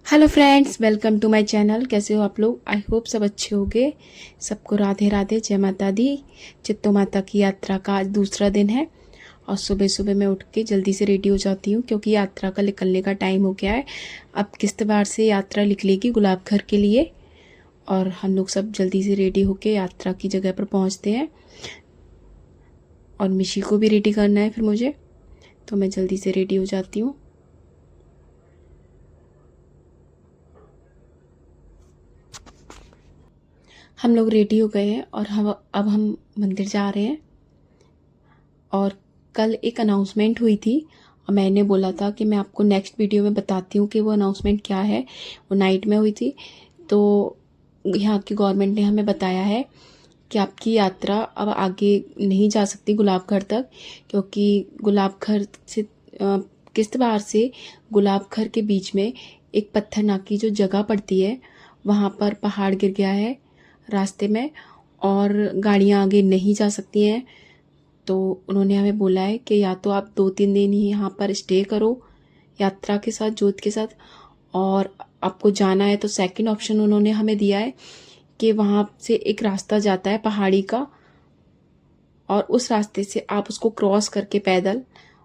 Hello friends, welcome to my channel. कैसे हो आप लोग? आई होप सब अच्छे होंगे। सबको राधे राधे, जय माता दी। चित्तो माता की यात्रा का आज दूसरा दिन है और सुबह सुबह मैं उठ के जल्दी से रेडी हो जाती हूँ क्योंकि यात्रा का निकलने का टाइम हो गया है। अब किश्तवाड़ से यात्रा निकलेगी गुलाबघर के लिए और हम लोग सब जल्दी से रेडी होके यात्रा की जगह पर पहुँचते हैं और मिशी को भी रेडी करना है फिर मुझे, तो मैं जल्दी से रेडी हो जाती हूँ। हम लोग रेडी हो गए हैं और अब हम मंदिर जा रहे हैं। और कल एक अनाउंसमेंट हुई थी और मैंने बोला था कि मैं आपको नेक्स्ट वीडियो में बताती हूँ कि वो अनाउंसमेंट क्या है। वो नाइट में हुई थी, तो यहाँ की गवर्नमेंट ने हमें बताया है कि आपकी यात्रा अब आगे नहीं जा सकती गुलाबघर तक, क्योंकि गुलाबघर से किश्तवाड़ से गुलाबघर के बीच में एक पत्थर नाक की जो जगह पड़ती है, वहाँ पर पहाड़ गिर गया है रास्ते में और गाड़ियाँ आगे नहीं जा सकती हैं। तो उन्होंने हमें बोला है कि या तो आप 2-3 दिन ही यहाँ पर स्टे करो यात्रा के साथ, जोत के साथ, और आपको जाना है तो सेकंड ऑप्शन उन्होंने हमें दिया है कि वहाँ से एक रास्ता जाता है पहाड़ी का और उस रास्ते से आप उसको क्रॉस करके पैदल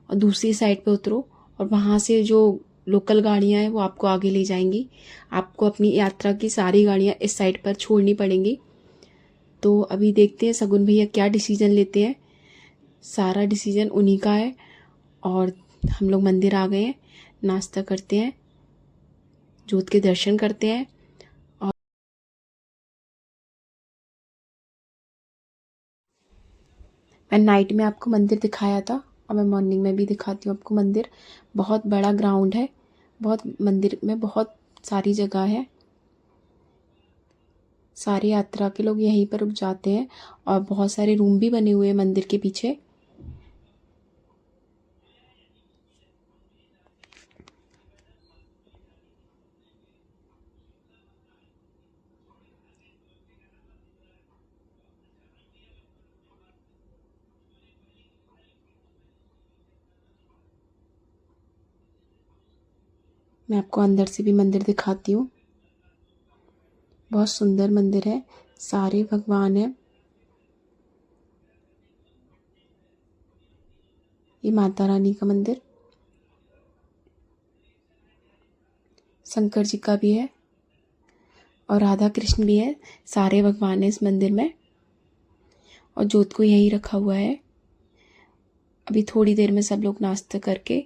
और दूसरी साइड पे उतरो और वहाँ से जो लोकल गाड़ियाँ हैं वो आपको आगे ले जाएंगी। आपको अपनी यात्रा की सारी गाड़ियाँ इस साइड पर छोड़नी पड़ेंगी। तो अभी देखते हैं सगुन भैया क्या डिसीजन लेते हैं। सारा डिसीजन उन्हीं का है। और हम लोग मंदिर आ गए हैं, नाश्ता करते हैं, जोत के दर्शन करते हैं। और मैं नाइट में आपको मंदिर दिखाया था और मैं मॉर्निंग में भी दिखाती हूँ आपको मंदिर। बहुत बड़ा ग्राउंड है, बहुत मंदिर में बहुत सारी जगह है। सारी यात्रा के लोग यहीं पर रुक जाते हैं और बहुत सारे रूम भी बने हुए हैं मंदिर के पीछे। मैं आपको अंदर से भी मंदिर दिखाती हूँ। बहुत सुंदर मंदिर है, सारे भगवान हैं। ये माता रानी का मंदिर, शंकर जी का भी है और राधा कृष्ण भी है। सारे भगवान हैं इस मंदिर में और जोत को यहीं रखा हुआ है। अभी थोड़ी देर में सब लोग नाश्ता करके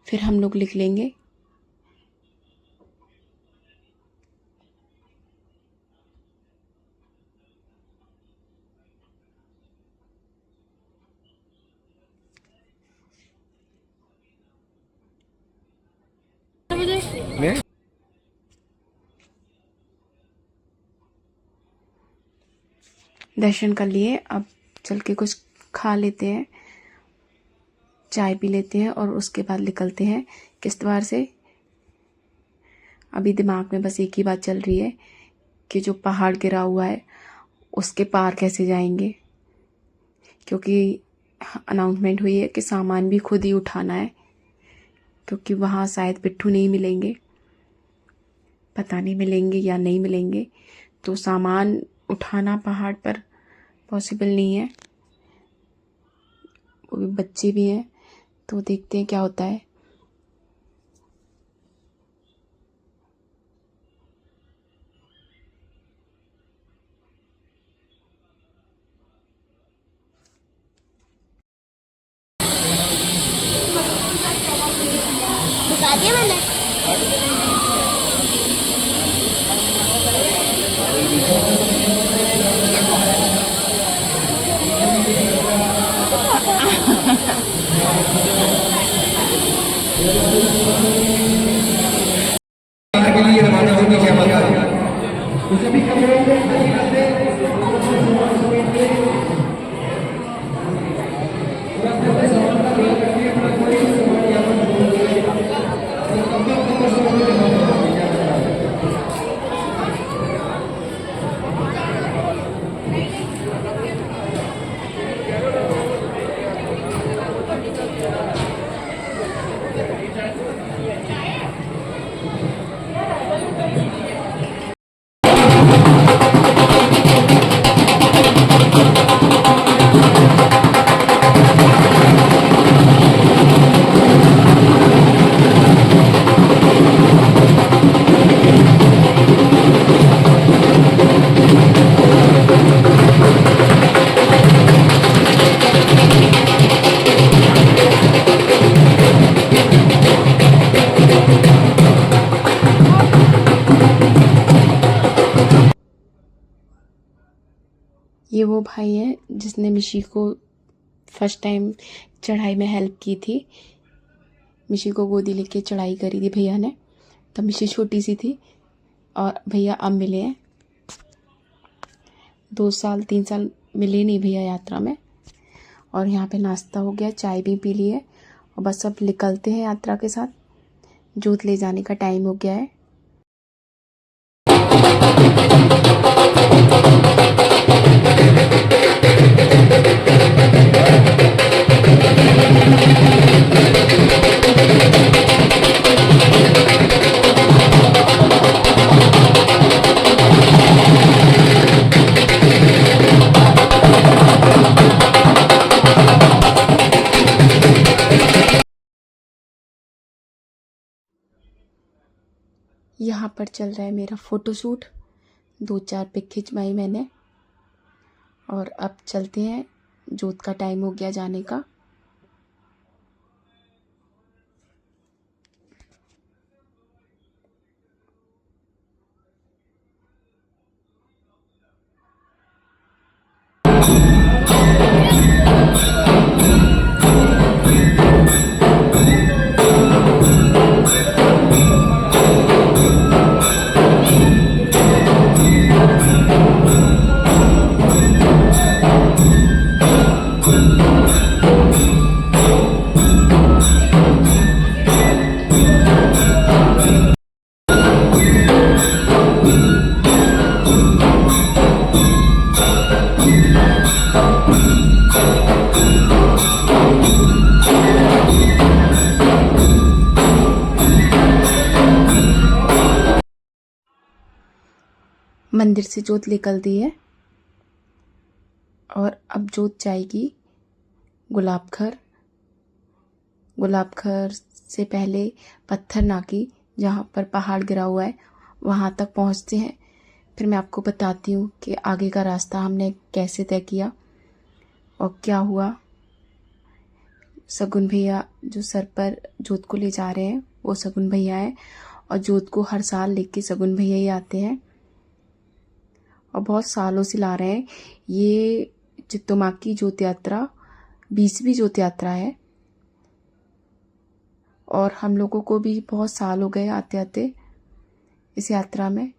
फिर हम लोग निकलेंगे। दर्शन कर लिए, अब चल के कुछ खा लेते हैं, चाय पी लेते हैं और उसके बाद निकलते हैं किश्तवाड़ से। अभी दिमाग में बस एक ही बात चल रही है कि जो पहाड़ गिरा हुआ है उसके पार कैसे जाएंगे, क्योंकि अनाउंसमेंट हुई है कि सामान भी खुद ही उठाना है, क्योंकि वहाँ शायद पिट्ठू नहीं मिलेंगे, पता नहीं मिलेंगे या नहीं मिलेंगे। तो सामान उठाना पहाड़ पर पॉसिबल नहीं है, वो भी बच्चे भी हैं, तो देखते हैं क्या होता है। बता दिया मैंने। के लिए रवाना होने की आवाज़ उसे भी ये वो भाई है जिसने मिशी को फर्स्ट टाइम चढ़ाई में हेल्प की थी। मिशी को गोदी लेके चढ़ाई करी थी भैया ने, तब मिशी छोटी सी थी और भैया अब मिले हैं। 2 साल 3 साल मिले नहीं भैया यात्रा में। और यहाँ पे नाश्ता हो गया, चाय भी पी ली है और बस अब निकलते हैं यात्रा के साथ। जोत ले जाने का टाइम हो गया है। यहाँ पर चल रहा है मेरा फ़ोटोशूट। 2-4 पिक खिंचवाई मैंने और अब चलते हैं। जोत का टाइम हो गया जाने का। मंदिर से जोत निकल दी है और अब जोत जाएगी गुलाबघर। गुलाबघर से पहले पत्थर नाकी, जहाँ पर पहाड़ गिरा हुआ है, वहाँ तक पहुँचते हैं। फिर मैं आपको बताती हूँ कि आगे का रास्ता हमने कैसे तय किया और क्या हुआ। सगुन भैया जो सर पर जोत को ले जा रहे हैं वो सगुन भैया है और जोत को हर साल लेके सगुन भैया ही आते हैं और बहुत सालों से ला रहे हैं। ये चित्तोमाग की जोत यात्रा 20वीं जोत यात्रा है और हम लोगों को भी बहुत साल हो गए आते आते इस यात्रा में।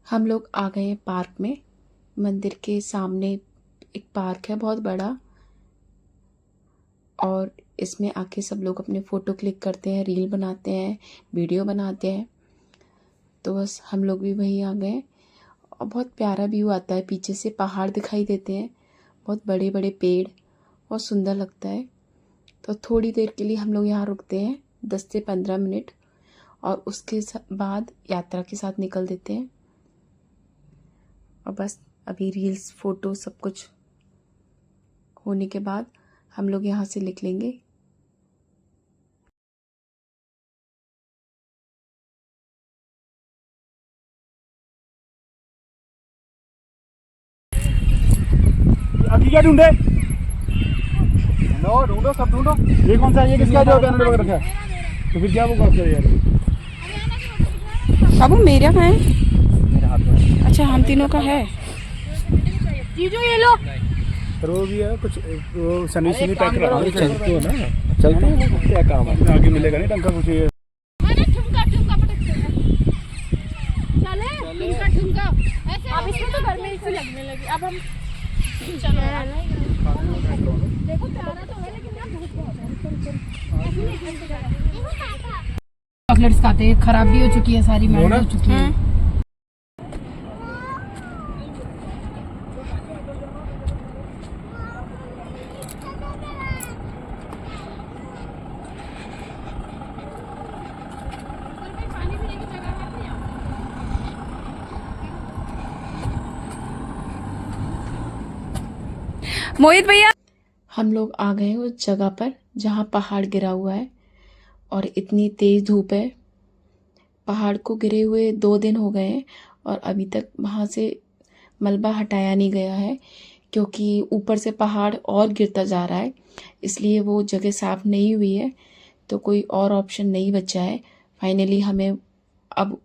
हम लोग आ गए पार्क में। मंदिर के सामने एक पार्क है बहुत बड़ा और इसमें आके सब लोग अपने फ़ोटो क्लिक करते हैं, रील बनाते हैं, वीडियो बनाते हैं। तो बस हम लोग भी वहीं आ गए और बहुत प्यारा व्यू आता है। पीछे से पहाड़ दिखाई देते हैं, बहुत बड़े बड़े पेड़, बहुत सुंदर लगता है। तो थोड़ी देर के लिए हम लोग यहाँ रुकते हैं, 10 से 15 मिनट, और उसके बाद यात्रा के साथ निकल देते हैं। और बस अभी रील्स, फ़ोटो सब कुछ होने के बाद हम लोग यहाँ से निकलेंगे। अभी क्या ढूंढे? ढूंढो ढूंढो सब ढूंढो। ये कौन सा है? ये किसका जो बैनर वगैरह रखा है? तो फिर क्या वो करते हो यार? अब मेरा है। मेरे हाथ में। अच्छा, हम तीनों का है। जीजू ये लो। पर वो भी है कुछ, वो सनी पैक करा। चलते हो ना, चलते हो, क्या काम है? आगे मिलेगा नहीं टंका कुछ। ये अरे ठुमका ठुमका पटक चले ठुमका ठुमका ऐसे। अब इसमें तो घर में इसी लगने लगी। अब हम चलो देखो प्यारा तो है लेकिन यार धूप बहुत है। चॉकलेट्स खाते हैं, खराब भी हो चुकी है सारी, महंगी हो चुकी है। मोहित भैया, हम लोग आ गए उस जगह पर जहाँ पहाड़ गिरा हुआ है और इतनी तेज धूप है। पहाड़ को गिरे हुए 2 दिन हो गए हैं और अभी तक वहाँ से मलबा हटाया नहीं गया है, क्योंकि ऊपर से पहाड़ और गिरता जा रहा है, इसलिए वो जगह साफ नहीं हुई है। तो कोई और ऑप्शन नहीं बचा है। फाइनली हमें अब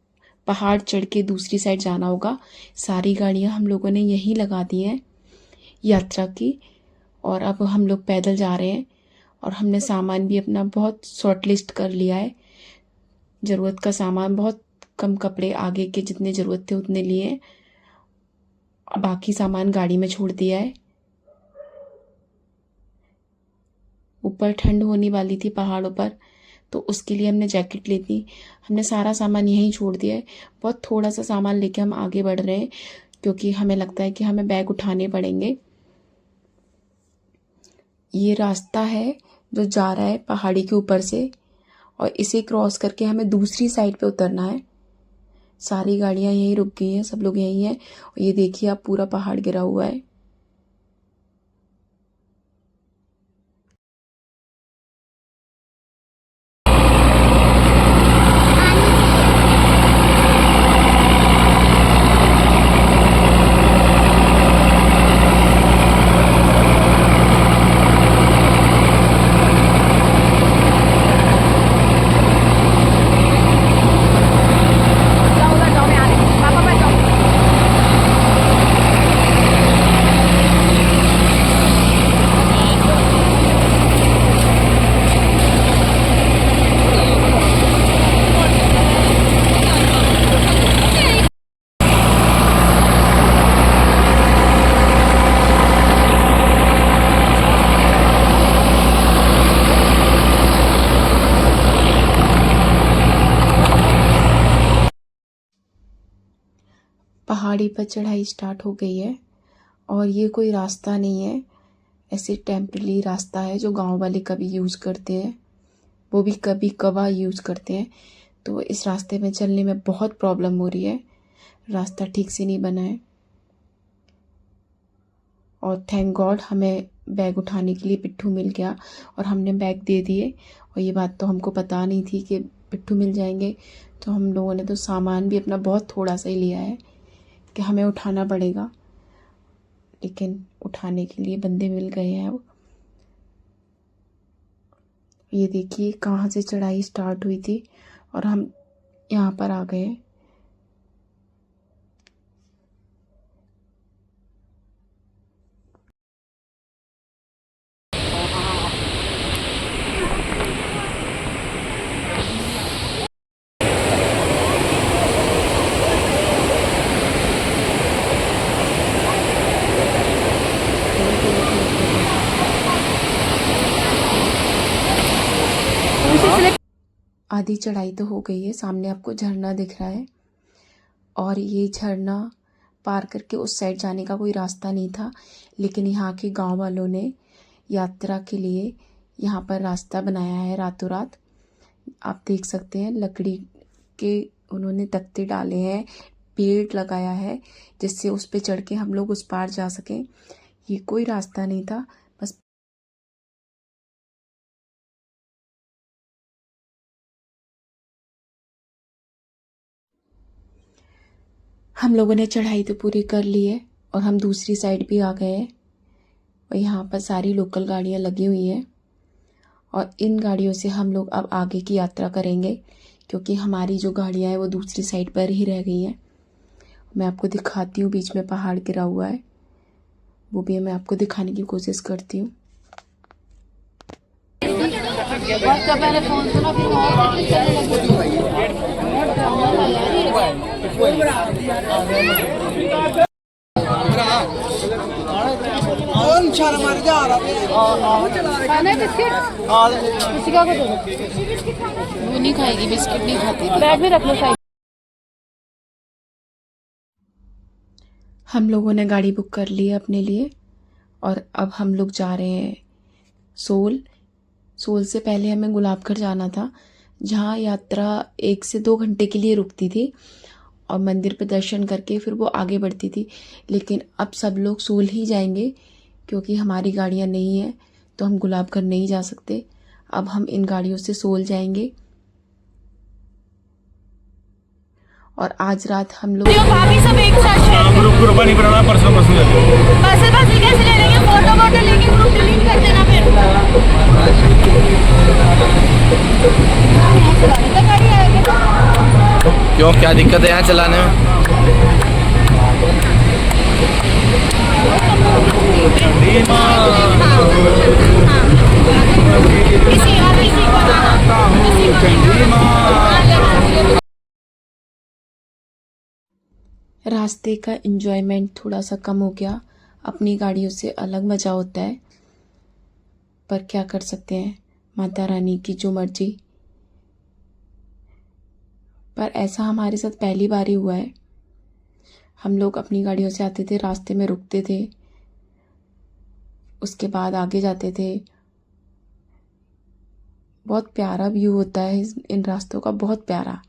पहाड़ चढ़ के दूसरी साइड जाना होगा। सारी गाड़ियाँ हम लोगों ने यहीं लगा दी हैं यात्रा की, और अब हम लोग पैदल जा रहे हैं। और हमने सामान भी अपना बहुत शॉर्ट लिस्ट कर लिया है। ज़रूरत का सामान बहुत कम, कपड़े आगे के जितने ज़रूरत थे उतने लिए हैं, बाकी सामान गाड़ी में छोड़ दिया है। ऊपर ठंड होने वाली थी पहाड़ों पर, तो उसके लिए हमने जैकेट ली थी। हमने सारा सामान यहीं छोड़ दिया है। बहुत थोड़ा सा सामान लेके हम आगे बढ़ रहे हैं, क्योंकि हमें लगता है कि हमें बैग उठाने पड़ेंगे। ये रास्ता है जो जा रहा है पहाड़ी के ऊपर से, और इसे क्रॉस करके हमें दूसरी साइड पे उतरना है। सारी गाड़ियाँ यहीं रुक गई हैं, सब लोग यहीं हैं। और ये देखिए, अब पूरा पहाड़ गिरा हुआ है। पहाड़ी पर चढ़ाई स्टार्ट हो गई है, और ये कोई रास्ता नहीं है, ऐसे टेम्पररी रास्ता है जो गांव वाले कभी यूज़ करते हैं, वो भी कभी कभार यूज़ करते हैं। तो इस रास्ते में चलने में बहुत प्रॉब्लम हो रही है, रास्ता ठीक से नहीं बना है। और थैंक गॉड हमें बैग उठाने के लिए पिट्ठू मिल गया, और हमने बैग दे दिए। और ये बात तो हमको पता नहीं थी कि पिट्ठू मिल जाएंगे, तो हम लोगों ने तो सामान भी अपना बहुत थोड़ा सा ही लिया है कि हमें उठाना पड़ेगा, लेकिन उठाने के लिए बंदे मिल गए हैं। अब ये देखिए कहाँ से चढ़ाई स्टार्ट हुई थी और हम यहाँ पर आ गए हैं। आधी चढ़ाई तो हो गई है, सामने आपको झरना दिख रहा है, और ये झरना पार करके उस साइड जाने का कोई रास्ता नहीं था, लेकिन यहाँ के गांव वालों ने यात्रा के लिए यहाँ पर रास्ता बनाया है रातों रात। आप देख सकते हैं लकड़ी के उन्होंने तख्ते डाले हैं, पेड़ लगाया है, जिससे उस पे चढ़ के हम लोग उस पार जा सकें। ये कोई रास्ता नहीं था, बस हम लोगों ने चढ़ाई तो पूरी कर ली है और हम दूसरी साइड भी आ गए हैं। और यहाँ पर सारी लोकल गाड़ियाँ लगी हुई हैं, और इन गाड़ियों से हम लोग अब आगे की यात्रा करेंगे, क्योंकि हमारी जो गाड़ियाँ हैं वो दूसरी साइड पर ही रह गई हैं। मैं आपको दिखाती हूँ, बीच में पहाड़ गिरा हुआ है, वो भी मैं आपको दिखाने की कोशिश करती हूँ। वो नहीं खाएगी, बिस्किट नहीं खाती। बैग में रख लो साइड। हम लोगों ने गाड़ी बुक कर ली है अपने लिए, और अब हम लोग जा रहे हैं सोल से पहले हमें गुलाबगढ़ जाना था, जहाँ यात्रा 1 से 2 घंटे के लिए रुकती थी और मंदिर पे दर्शन करके फिर वो आगे बढ़ती थी। लेकिन अब सब लोग सोल ही जाएंगे, क्योंकि हमारी गाड़ियाँ नहीं हैं तो हम गुलाबघर नहीं जा सकते। अब हम इन गाड़ियों से सोल जाएंगे और आज रात हम लोग भाभी सब एक साथ ग्रुप नहीं बनाना, पर्सनल पैसे कैसे ले लेंगे, फोटो वोटो लेके ग्रुप डिलीट कर देना फिर। गाड़ी आएगी क्यों, क्या दिक्कत है यहाँ चलाने में? रास्ते का एंजॉयमेंट थोड़ा सा कम हो गया। अपनी गाड़ियों से अलग मज़ा होता है, पर क्या कर सकते हैं, माता रानी की जो मर्जी। पर ऐसा हमारे साथ पहली बार ही हुआ है। हम लोग अपनी गाड़ियों से आते थे, रास्ते में रुकते थे, उसके बाद आगे जाते थे। बहुत प्यारा व्यू होता है इन रास्तों का, बहुत प्यारा।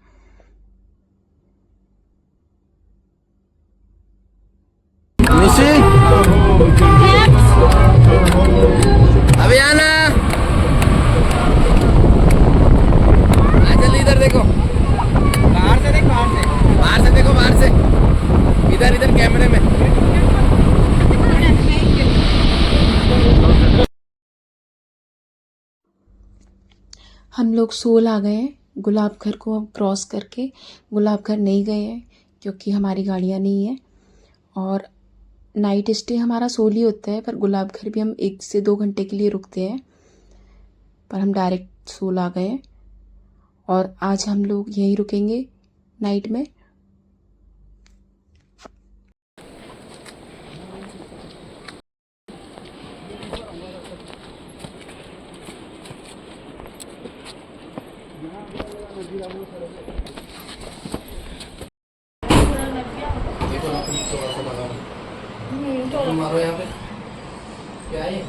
निशी अभी आना, जल्दी इधर देखो, बाहर से देख, बाहर से देखो, बाहर से इधर इधर कैमरे में। हम लोग सोल आ गए हैं। गुलाबघर को हम क्रॉस करके गुलाबघर नहीं गए हैं क्योंकि हमारी गाड़ियाँ नहीं हैं, और नाइट स्टे हमारा सोल ही होता है। पर गुलाबघर भी हम 1 से 2 घंटे के लिए रुकते हैं, पर हम डायरेक्ट सोल आ गए हैं और आज हम लोग यहीं रुकेंगे नाइट में। मारो यहाँ पे, क्या है?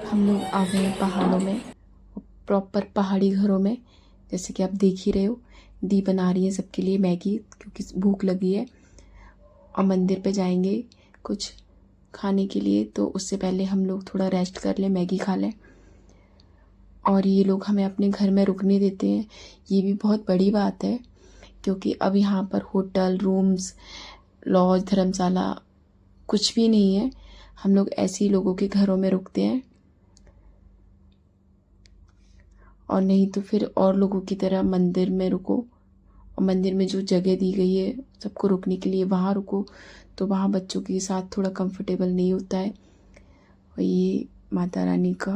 हम लोग आ गए पहाड़ों में, प्रॉपर पहाड़ी घरों में। जैसे कि आप देख ही रहे हो, दी बना रही है सबके लिए मैगी क्योंकि भूख लगी है, और मंदिर पे जाएंगे कुछ खाने के लिए। तो उससे पहले हम लोग थोड़ा रेस्ट कर लें, मैगी खा लें। और ये लोग हमें अपने घर में रुकने देते हैं, ये भी बहुत बड़ी बात है क्योंकि अब यहाँ पर होटल, रूम्स, लॉज, धर्मशाला कुछ भी नहीं है। हम लोग ऐसे ही लोगों के घरों में रुकते हैं, और नहीं तो फिर और लोगों की तरह मंदिर में रुको, और मंदिर में जो जगह दी गई है सबको रुकने के लिए वहाँ रुको, तो वहाँ बच्चों के साथ थोड़ा कंफर्टेबल नहीं होता है। और ये माता रानी का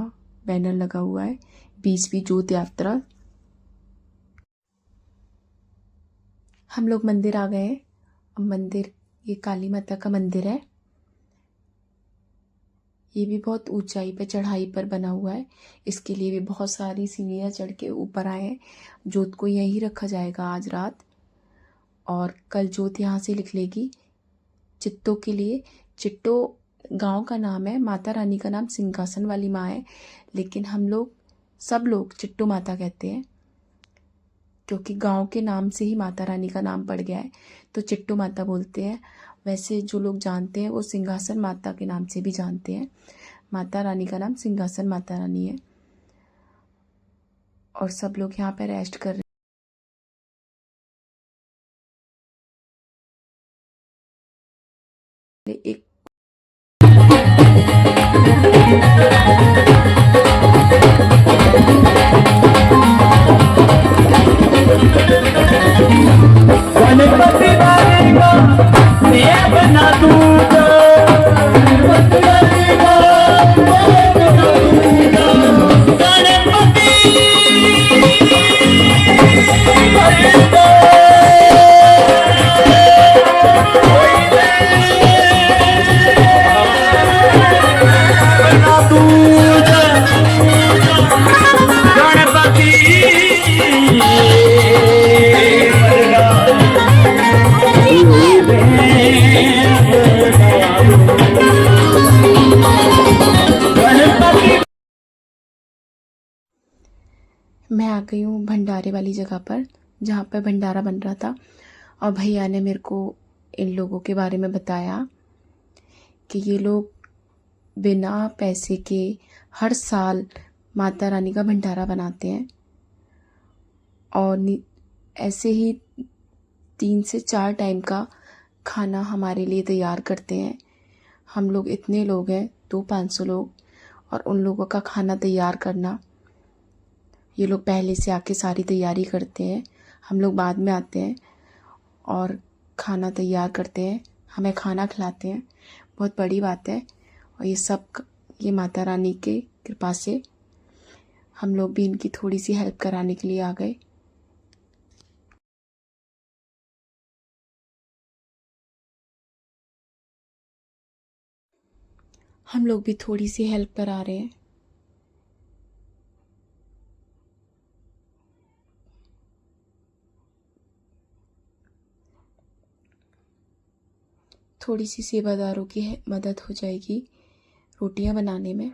बैनर लगा हुआ है, 20वीं जोत यात्रा। हम लोग मंदिर आ गए। अब मंदिर, ये काली माता का मंदिर है। ये भी बहुत ऊंचाई पे, चढ़ाई पर बना हुआ है। इसके लिए भी बहुत सारी सीढ़ियाँ चढ़ के ऊपर आए हैं। जोत को यहीं रखा जाएगा आज रात, और कल जोत यहाँ से निकलेगी चित्तों के लिए। चिट्टो गांव का नाम है, माता रानी का नाम सिंहासन वाली माँ है, लेकिन हम लोग सब लोग चिट्टू माता कहते हैं क्योंकि गांव के नाम से ही माता रानी का नाम पड़ गया है, तो चिट्टू माता बोलते हैं। वैसे जो लोग जानते हैं वो सिंहासन माता के नाम से भी जानते हैं। माता रानी का नाम सिंहासन माता रानी है, और सब लोग यहाँ पे रेस्ट कर रहे हैं। एक तू मैं आ गई हूँ भंडारे वाली जगह पर जहाँ पर भंडारा बन रहा था, और भैया ने मेरे को इन लोगों के बारे में बताया कि ये लोग बिना पैसे के हर साल माता रानी का भंडारा बनाते हैं, और ऐसे ही 3 से 4 टाइम का खाना हमारे लिए तैयार करते हैं। हम लोग इतने लोग हैं, 200-500 लोग, और उन लोगों का खाना तैयार करना, ये लोग पहले से आके सारी तैयारी करते हैं, हम लोग बाद में आते हैं और खाना तैयार करते हैं, हमें खाना खिलाते हैं। बहुत बड़ी बात है, और ये माता रानी के कृपा से हम लोग भी इनकी थोड़ी सी हेल्प कराने के लिए आ गए। हम लोग भी थोड़ी सी हेल्प करा रहे हैं। थोड़ी सी सेवादारों की मदद हो जाएगी रोटियां बनाने में।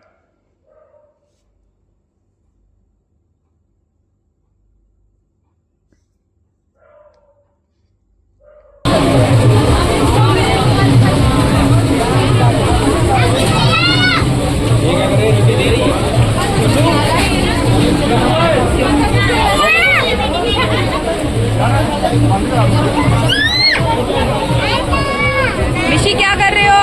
ऋषि क्या कर रहे हो?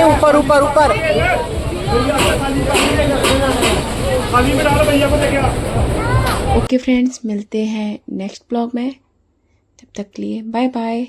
ऊपर ऊपर ऊपर ओके फ्रेंड्स, मिलते हैं नेक्स्ट ब्लॉग में। तब तक के लिए बाय बाय।